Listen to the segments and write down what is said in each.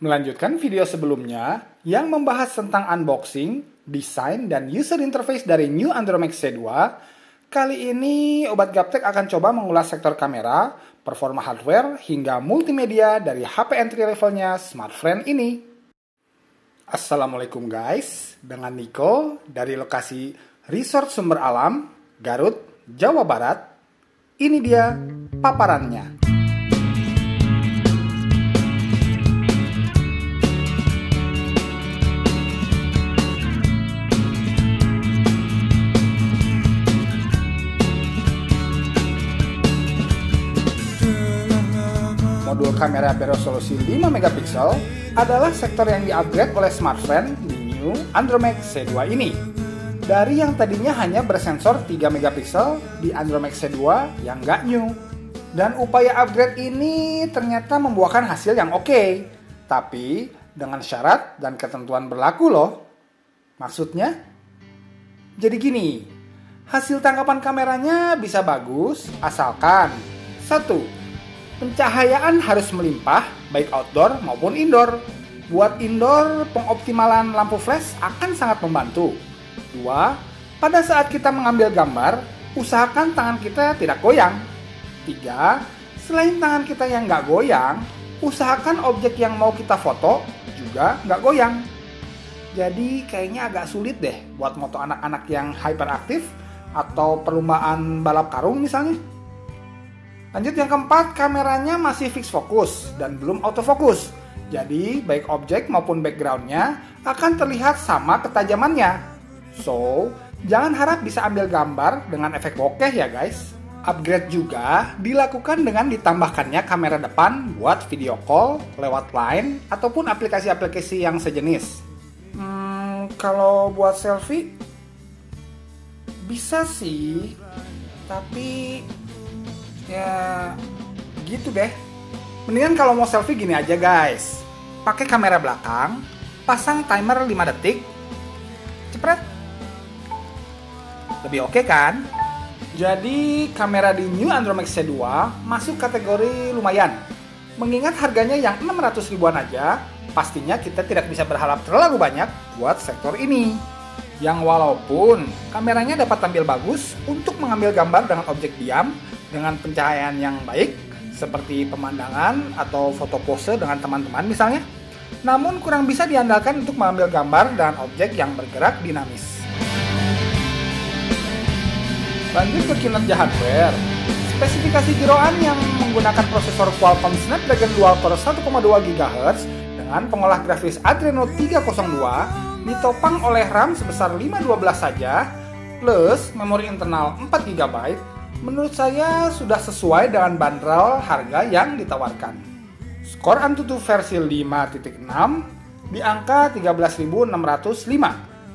Melanjutkan video sebelumnya yang membahas tentang unboxing, desain, dan user interface dari New Andromax C2, kali ini Obat Gaptek akan coba mengulas sektor kamera, performa hardware, hingga multimedia dari HP entry levelnya SmartFriend ini. Assalamualaikum guys, dengan Niko dari lokasi Resort Sumber Alam, Garut, Jawa Barat. Ini dia paparannya. Modul kamera beresolusi 5 megapiksel adalah sektor yang di-upgrade oleh SmartFriend di New Andromax C2 ini. Dari yang tadinya hanya bersensor 3 megapiksel di Andromax C2 yang nggak new. Dan upaya upgrade ini ternyata membuahkan hasil yang oke. Tapi dengan syarat dan ketentuan berlaku loh. Maksudnya? Jadi gini, hasil tangkapan kameranya bisa bagus asalkan 1. Pencahayaan harus melimpah, baik outdoor maupun indoor. Buat indoor, pengoptimalan lampu flash akan sangat membantu. 2. Pada saat kita mengambil gambar, usahakan tangan kita tidak goyang. 3. Selain tangan kita yang nggak goyang, usahakan objek yang mau kita foto juga nggak goyang. Jadi kayaknya agak sulit deh buat moto anak-anak yang hyperaktif atau perlombaan balap karung misalnya. Lanjut yang keempat, kameranya masih fix fokus dan belum autofocus. Jadi, baik objek maupun backgroundnya akan terlihat sama ketajamannya. So, jangan harap bisa ambil gambar dengan efek bokeh ya guys. Upgrade juga dilakukan dengan ditambahkannya kamera depan buat video call, lewat line, ataupun aplikasi-aplikasi yang sejenis. Kalau buat selfie, bisa sih, tapi ya gitu deh. Mendingan kalau mau selfie gini aja guys. Pakai kamera belakang, pasang timer 5 detik, cepret. Lebih oke kan? Jadi kamera di New Andromax C2 masuk kategori lumayan. Mengingat harganya yang 600 ribuan aja, pastinya kita tidak bisa berharap terlalu banyak buat sektor ini. Yang walaupun kameranya dapat tampil bagus untuk mengambil gambar dengan objek diam dengan pencahayaan yang baik seperti pemandangan atau foto pose dengan teman-teman misalnya, namun kurang bisa diandalkan untuk mengambil gambar dengan objek yang bergerak dinamis. Lanjut ke kinerja hardware. Spesifikasi jeroan yang menggunakan prosesor Qualcomm Snapdragon Dual Core 1,2 GHz dengan pengolah grafis Adreno 302 ditopang oleh RAM sebesar 512 saja plus memori internal 4 GB, menurut saya sudah sesuai dengan bandrol harga yang ditawarkan. Skor AnTuTu versi 5.6 di angka 13.605,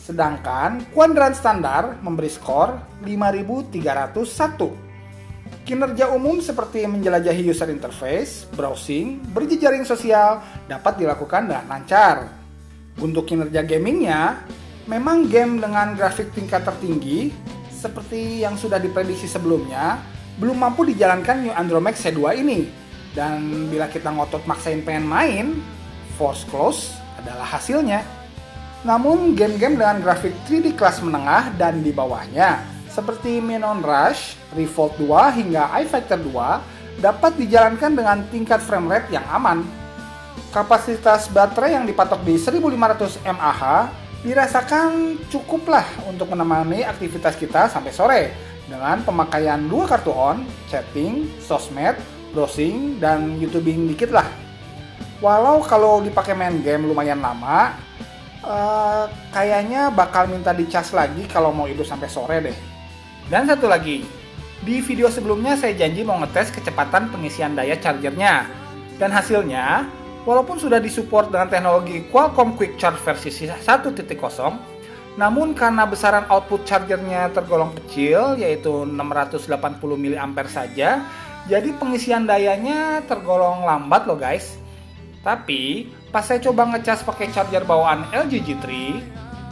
sedangkan kuadran standar memberi skor 5.301. Kinerja umum seperti menjelajahi user interface, browsing, berjejaring sosial dapat dilakukan dengan lancar. Untuk kinerja gamingnya, memang game dengan grafik tingkat tertinggi seperti yang sudah diprediksi sebelumnya belum mampu dijalankan New Andromax C2 ini. Dan bila kita ngotot maksain pengen main, force close adalah hasilnya. Namun game-game dengan grafik 3D kelas menengah dan di bawahnya seperti Minon Rush, Revolt 2 hingga iFighter 2 dapat dijalankan dengan tingkat frame rate yang aman. Kapasitas baterai yang dipatok di 1500 mAh dirasakan cukuplah untuk menemani aktivitas kita sampai sore dengan pemakaian 2 kartu on, chatting, sosmed, browsing, dan YouTubing dikit lah. Walau kalau dipakai main game lumayan lama, kayaknya bakal minta dicas lagi kalau mau hidup sampai sore deh. Dan satu lagi, di video sebelumnya saya janji mau ngetes kecepatan pengisian daya chargernya. Dan hasilnya, walaupun sudah disupport dengan teknologi Qualcomm Quick Charge versi 1.0, namun karena besaran output chargernya tergolong kecil, yaitu 680 mAh saja, jadi pengisian dayanya tergolong lambat loh guys. Tapi, pas saya coba ngecas pakai charger bawaan LG G3,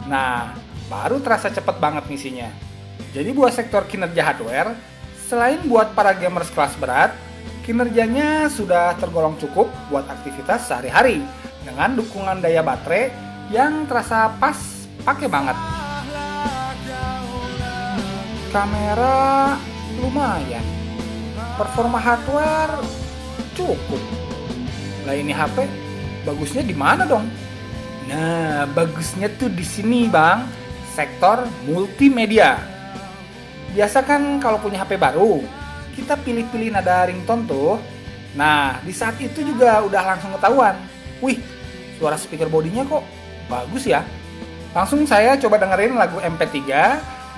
nah, baru terasa cepet banget ngisinya. Jadi buat sektor kinerja hardware, selain buat para gamers kelas berat, kinerjanya sudah tergolong cukup buat aktivitas sehari-hari. dengan dukungan daya baterai yang terasa pas pakai banget. Kamera lumayan, performa hardware cukup. Lah ini HP bagusnya di mana dong? Nah, bagusnya tuh di sini bang, sektor multimedia. Biasa kan kalau punya HP baru, kita pilih-pilih nada ringtone tuh. Nah, di saat itu juga udah langsung ketahuan. Wih, suara speaker bodinya kok bagus ya. Langsung saya coba dengerin lagu MP3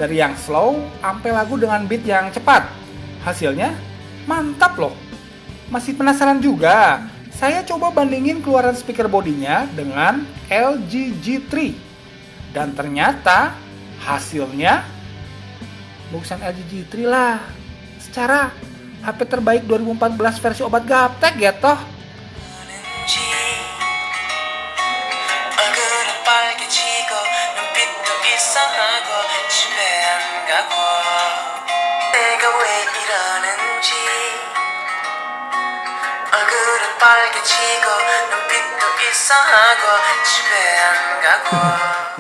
dari yang slow sampai lagu dengan beat yang cepat. Hasilnya mantap loh. Masih penasaran juga? Saya coba bandingin keluaran speaker bodinya dengan LG G3. Dan ternyata hasilnya bagusan LG G3 lah. Secara HP terbaik 2014 versi obat gaptek ya toh.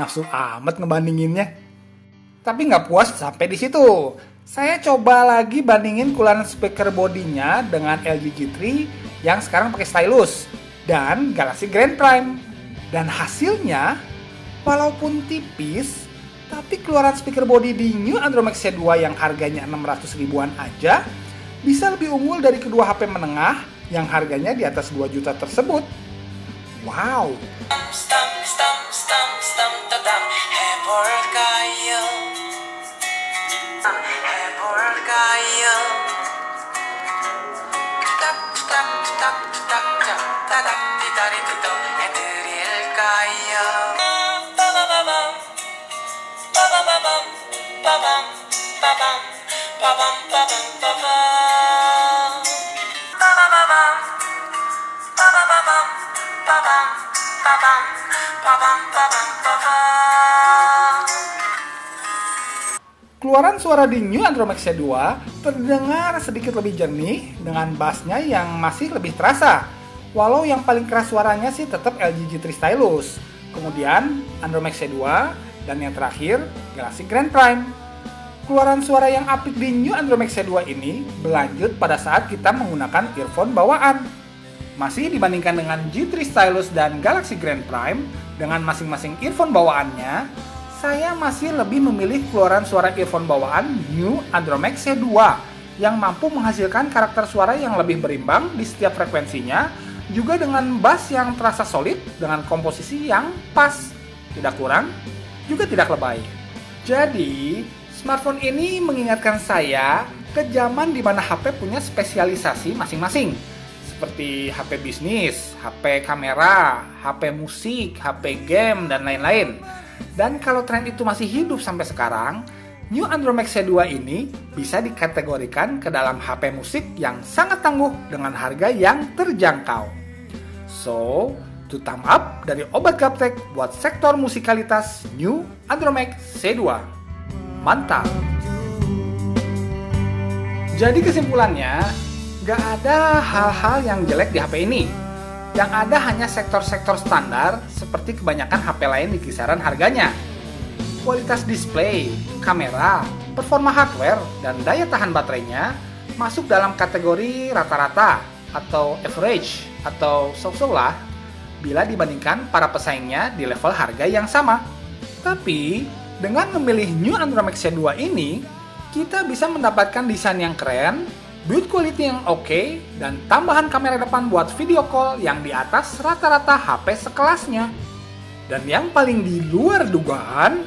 Nafsu amat ngebandinginnya. Tapi nggak puas sampai di situ. Saya coba lagi bandingin keluaran speaker bodinya dengan LG G3 yang sekarang pakai stylus dan Galaxy Grand Prime. Dan hasilnya, walaupun tipis, tapi keluaran speaker body di New Andromax C2 yang harganya 600 ribuan aja bisa lebih unggul dari kedua HP menengah yang harganya di atas 2 juta tersebut. Wow! Keluaran suara di New Andromax C2 terdengar sedikit lebih jernih dengan bassnya yang masih lebih terasa. Walau yang paling keras suaranya sih tetap LG G3 Stylus. Kemudian Andromax C2 dan yang terakhir Galaxy Grand Prime. Keluaran suara yang apik di New Andromax C2 ini berlanjut pada saat kita menggunakan earphone bawaan. Masih dibandingkan dengan G3 Stylus dan Galaxy Grand Prime dengan masing-masing earphone bawaannya, saya masih lebih memilih keluaran suara earphone bawaan New Andromax C2 yang mampu menghasilkan karakter suara yang lebih berimbang di setiap frekuensinya, juga dengan bass yang terasa solid dengan komposisi yang pas, tidak kurang, juga tidak lebay. Jadi, smartphone ini mengingatkan saya ke zaman di mana HP punya spesialisasi masing-masing, seperti HP bisnis, HP kamera, HP musik, HP game, dan lain-lain. Dan kalau tren itu masih hidup sampai sekarang, New Andromax C2 ini bisa dikategorikan ke dalam HP musik yang sangat tangguh dengan harga yang terjangkau. So, to thumb up dari Obat Gaptek buat sektor musikalitas New Andromax C2. Mantap! Jadi kesimpulannya, gak ada hal-hal yang jelek di HP ini. Yang ada hanya sektor-sektor standar seperti kebanyakan HP lain di kisaran harganya. Kualitas display, kamera, performa hardware, dan daya tahan baterainya masuk dalam kategori rata-rata atau average atau so-so lah bila dibandingkan para pesaingnya di level harga yang sama. Tapi dengan memilih New Andromax C2 ini, kita bisa mendapatkan desain yang keren, build quality yang oke, dan tambahan kamera depan buat video call yang di atas rata-rata HP sekelasnya. Dan yang paling di luar dugaan,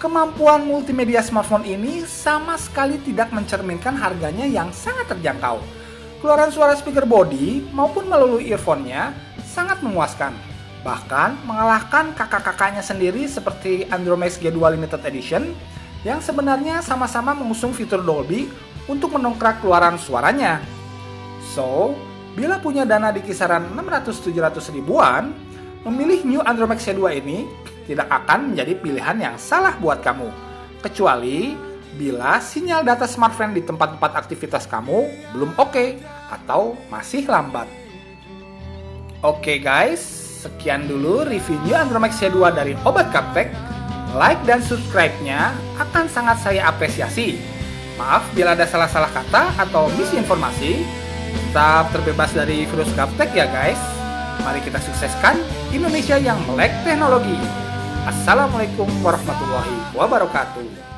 kemampuan multimedia smartphone ini sama sekali tidak mencerminkan harganya yang sangat terjangkau. Keluaran suara speaker body maupun melalui earphone-nya sangat memuaskan. Bahkan mengalahkan kakak-kakaknya sendiri seperti Andromax G2 Limited Edition yang sebenarnya sama-sama mengusung fitur Dolby untuk mendongkrak keluaran suaranya. So, bila punya dana di kisaran 600-700 ribuan, memilih New Andromax C2 ini tidak akan menjadi pilihan yang salah buat kamu. Kecuali bila sinyal data smartphone di tempat-tempat aktivitas kamu belum oke atau masih lambat. Oke guys, Sekian dulu review New Andromax C2 dari Obat Gaptek. Like dan subscribe-nya akan sangat saya apresiasi. Maaf bila ada salah-salah kata atau misinformasi. Tetap terbebas dari virus gaptek ya guys. Mari kita sukseskan Indonesia yang melek teknologi. Assalamualaikum warahmatullahi wabarakatuh.